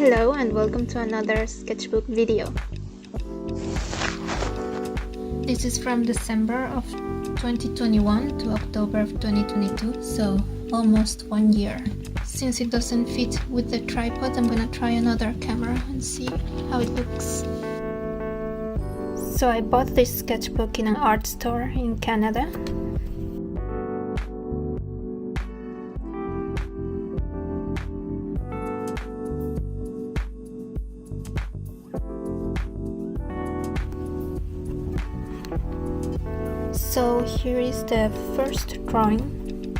Hello and welcome to another sketchbook video. This is from December of 2021 to October of 2022, so almost 1 year. Since it doesn't fit with the tripod, I'm gonna try another camera and see how it looks. So I bought this sketchbook in an art store in Canada. So here is the first drawing,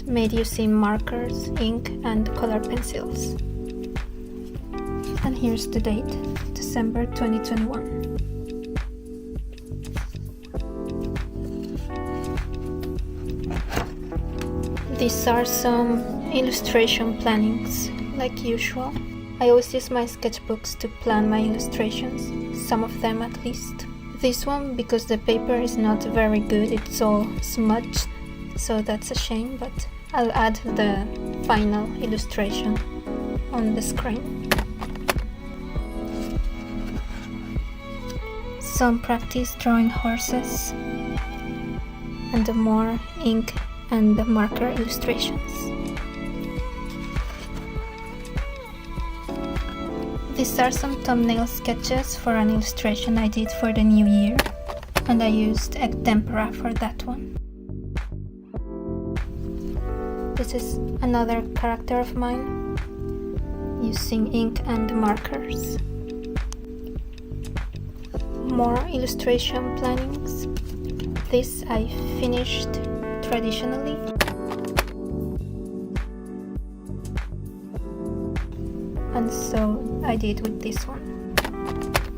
made using markers, ink and color pencils. And here's the date, December 2021. These are some illustration plannings, like usual. I always use my sketchbooks to plan my illustrations, some of them at least. This one, because the paper is not very good, it's all smudged, so that's a shame, but I'll add the final illustration on the screen. Some practice drawing horses and more ink and marker illustrations. These are some thumbnail sketches for an illustration I did for the new year, and I used egg tempera for that one. This is another character of mine, using ink and markers. More illustration plannings. This I finished traditionally. And so I did with this one.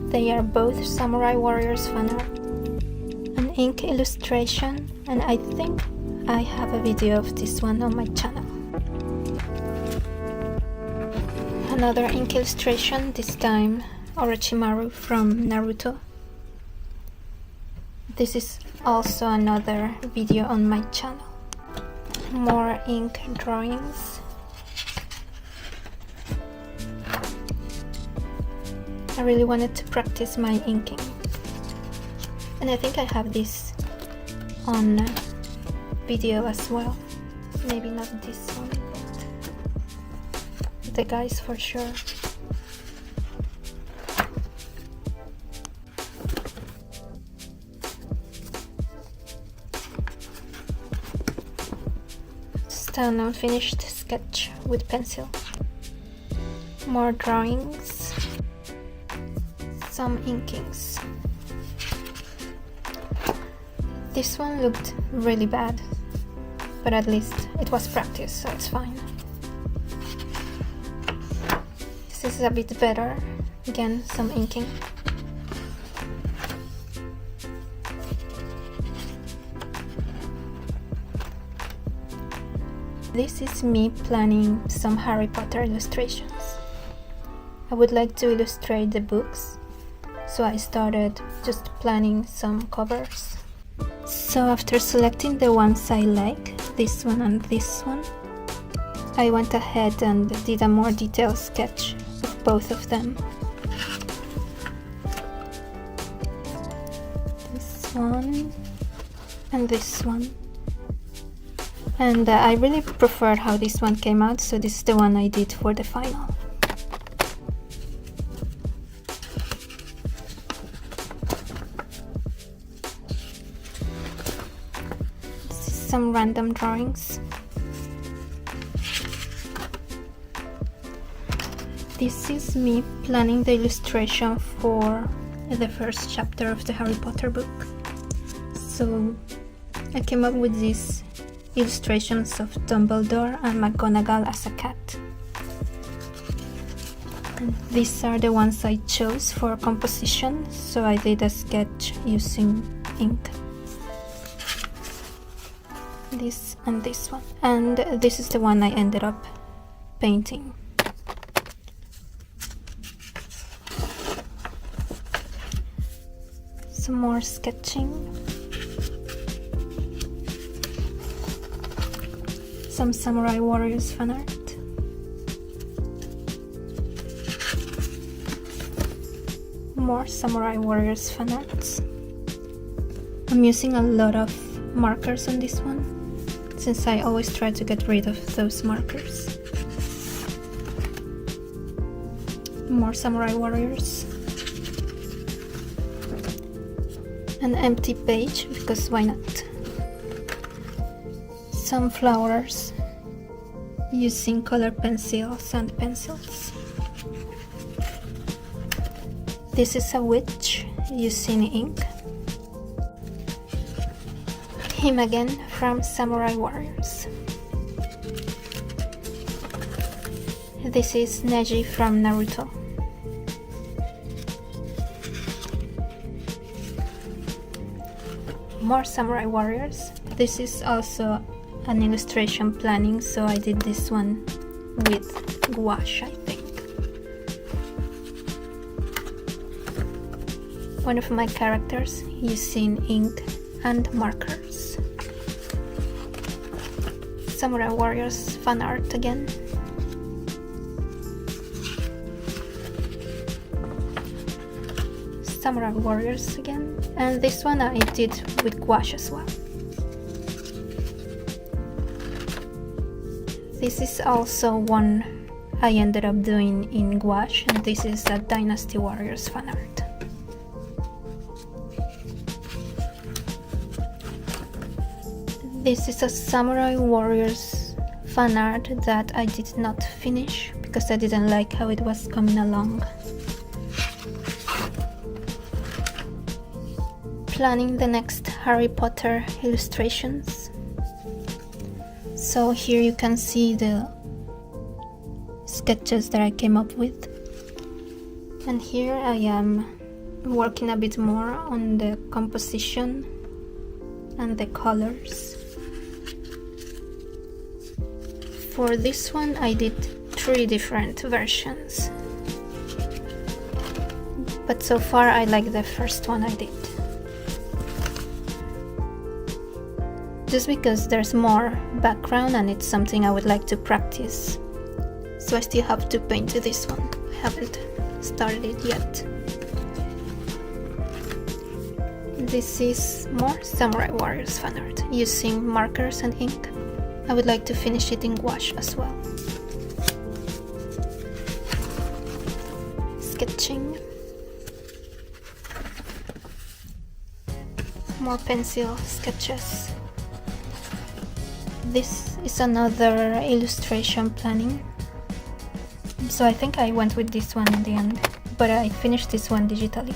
They are both Samurai Warriors fan art, an ink illustration, and I think I have a video of this one on my channel. Another ink illustration, this time Orochimaru from Naruto. This is also another video on my channel. More ink drawings. I really wanted to practice my inking, and I think I have this on video as well. Maybe not this one, but the guys for sure. Just an unfinished sketch with pencil. More drawings. Some inkings. This one looked really bad, but at least it was practice, so it's fine. This is a bit better. Again, some inking. This is me planning some Harry Potter illustrations. I would like to illustrate the books, so I started just planning some covers. So after selecting the ones I like, this one and this one, I went ahead and did a more detailed sketch of both of them. This one and this one. And I really preferred how this one came out, so this is the one I did for the final. Some random drawings. This is me planning the illustration for the first chapter of the Harry Potter book. So I came up with these illustrations of Dumbledore and McGonagall as a cat. And these are the ones I chose for composition, so I did a sketch using ink. This and this one, and this is the one I ended up painting. Some more sketching. Some Samurai Warriors fan art. More Samurai Warriors fan arts. I'm using a lot of markers on this one, since I always try to get rid of those markers. More Samurai Warriors. An empty page, because why not? Some flowers using color pencils and pencils. This is a witch using ink. Him again from Samurai Warriors. This is Neji from Naruto. More Samurai Warriors. This is also an illustration planning, so I did this one with gouache, I think. One of my characters using ink and markers. Samurai Warriors fan art again. Samurai Warriors again, and this one I did with gouache as well. This is also one I ended up doing in gouache, and this is a Dynasty Warriors fan art. This is a Samurai Warriors fan art that I did not finish because I didn't like how it was coming along. Planning the next Harry Potter illustrations. So here you can see the sketches that I came up with. And here I am working a bit more on the composition and the colors. For this one I did 3 different versions, but so far I like the first one I did. Just because there's more background and it's something I would like to practice. So I still have to paint this one. I haven't started it yet. This is more Samurai Warriors fan art using markers and ink. I would like to finish it in gouache as well. Sketching. More pencil sketches. This is another illustration planning. So I think I went with this one in the end, but I finished this one digitally.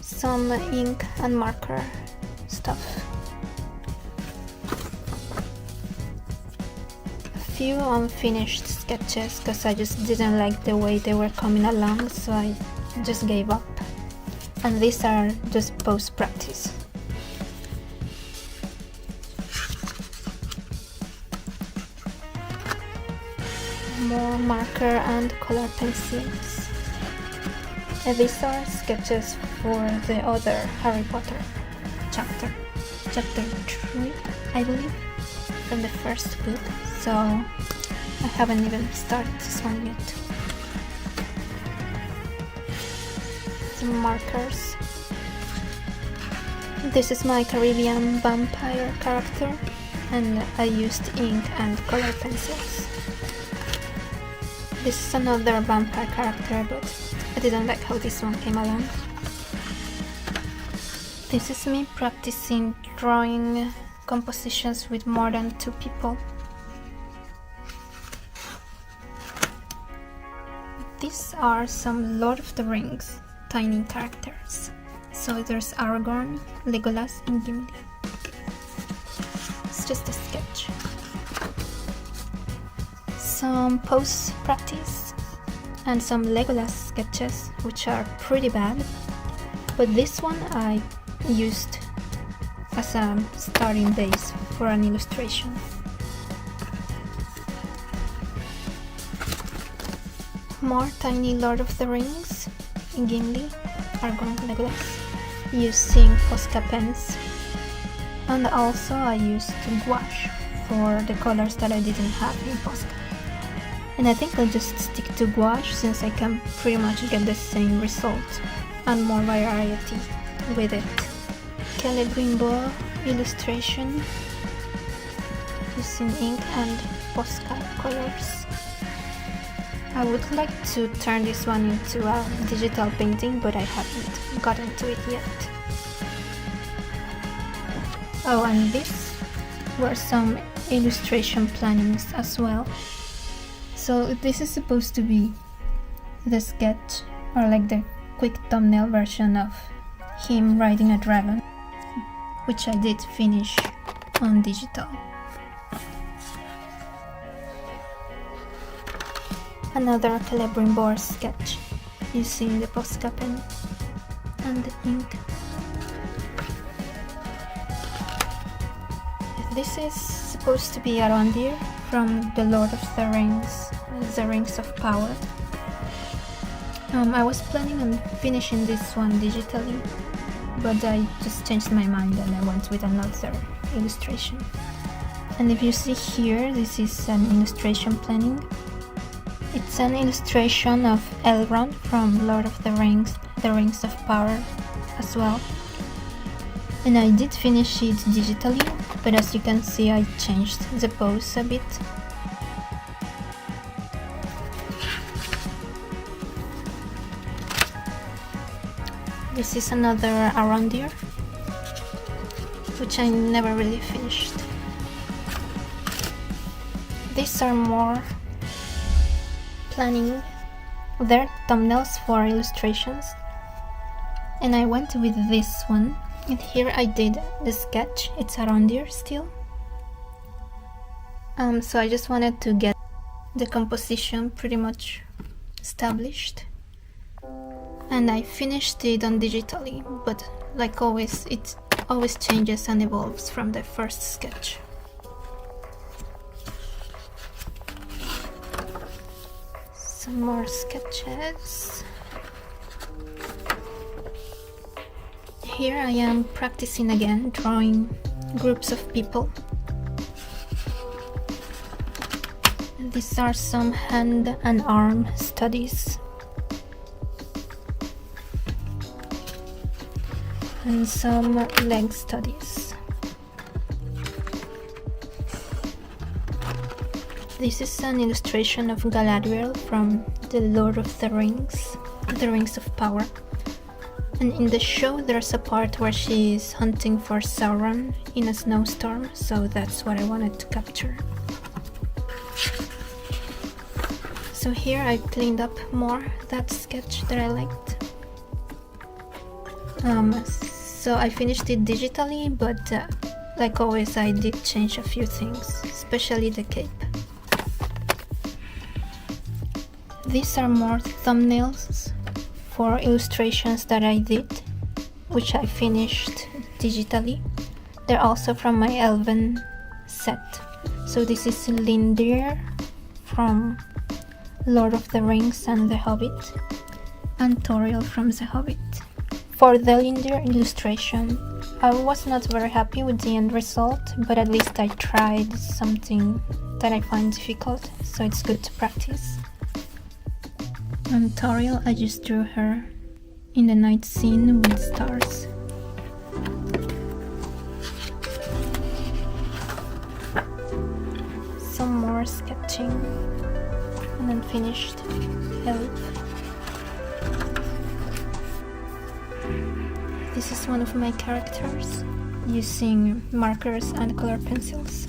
Some ink and marker stuff. A few unfinished sketches because I just didn't like the way they were coming along, so I just gave up. And these are just post-practice. More marker and color pencils. These are sketches for the other Harry Potter chapter 3, I believe, from the first book, so I haven't even started this one yet. Some markers. This is my Caribbean vampire character, and I used ink and color pencils. This is another vampire character, but I didn't like how this one came along. This is me practicing drawing compositions with more than 2 people. These are some Lord of the Rings tiny characters. So there's Aragorn, Legolas, and Gimli. It's just a sketch. Some pose practice and some Legolas sketches, which are pretty bad, but this one I used as a starting base for an illustration. More tiny Lord of the Rings, Gimli, Aragorn, Legolas, using Posca pens, and also I used gouache for the colors that I didn't have in Posca. And I think I'll just stick to gouache since I can pretty much get the same result and more variety with it. Celebrimbor illustration using ink and Posca colors. I would like to turn this one into a digital painting, but I haven't gotten to it yet. Oh, and these were some illustration plannings as well. So this is supposed to be the sketch, or like the quick thumbnail version of him riding a dragon, which I did finish on digital. Another Celebrimbor sketch using the Posca pen and the ink. This is supposed to be Arondir from The Lord of the Rings of Power. I was planning on finishing this one digitally, but I just changed my mind and I went with another illustration. And if you see here, this is an illustration planning. It's an illustration of Elrond from Lord of the Rings of Power as well. And I did finish it digitally, but as you can see I changed the pose a bit. This is another Arondir, which I never really finished. These are more planning, their thumbnails for illustrations, and I went with this one. And here I did the sketch. It's Arondir still. So I just wanted to get the composition pretty much established, and I finished it on digitally, but like always it always changes and evolves from the first sketch. Some more sketches. Here I am practicing again, drawing groups of people. These are some hand and arm studies. And some leg studies. This is an illustration of Galadriel from The Lord of the Rings of Power. And in the show there's a part where she is hunting for Sauron in a snowstorm, so that's what I wanted to capture. So here I cleaned up more that sketch that I liked. So I finished it digitally, but like always I did change a few things, especially the cape. These are more thumbnails for illustrations that I did, which I finished digitally. They're also from my Elven set. So this is Lindir from Lord of the Rings and The Hobbit, and Toriel from The Hobbit. For the Lindir illustration, I was not very happy with the end result, but at least I tried something that I find difficult, so it's good to practice. On Toriel, I just drew her in the night scene with stars. Some more sketching and then finished elf. This is one of my characters using markers and color pencils.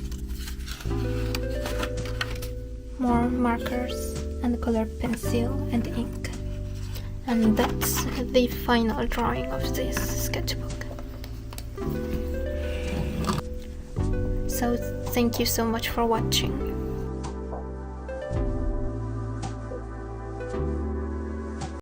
More markers and color pencil and ink. And that's the final drawing of this sketchbook. So thank you so much for watching.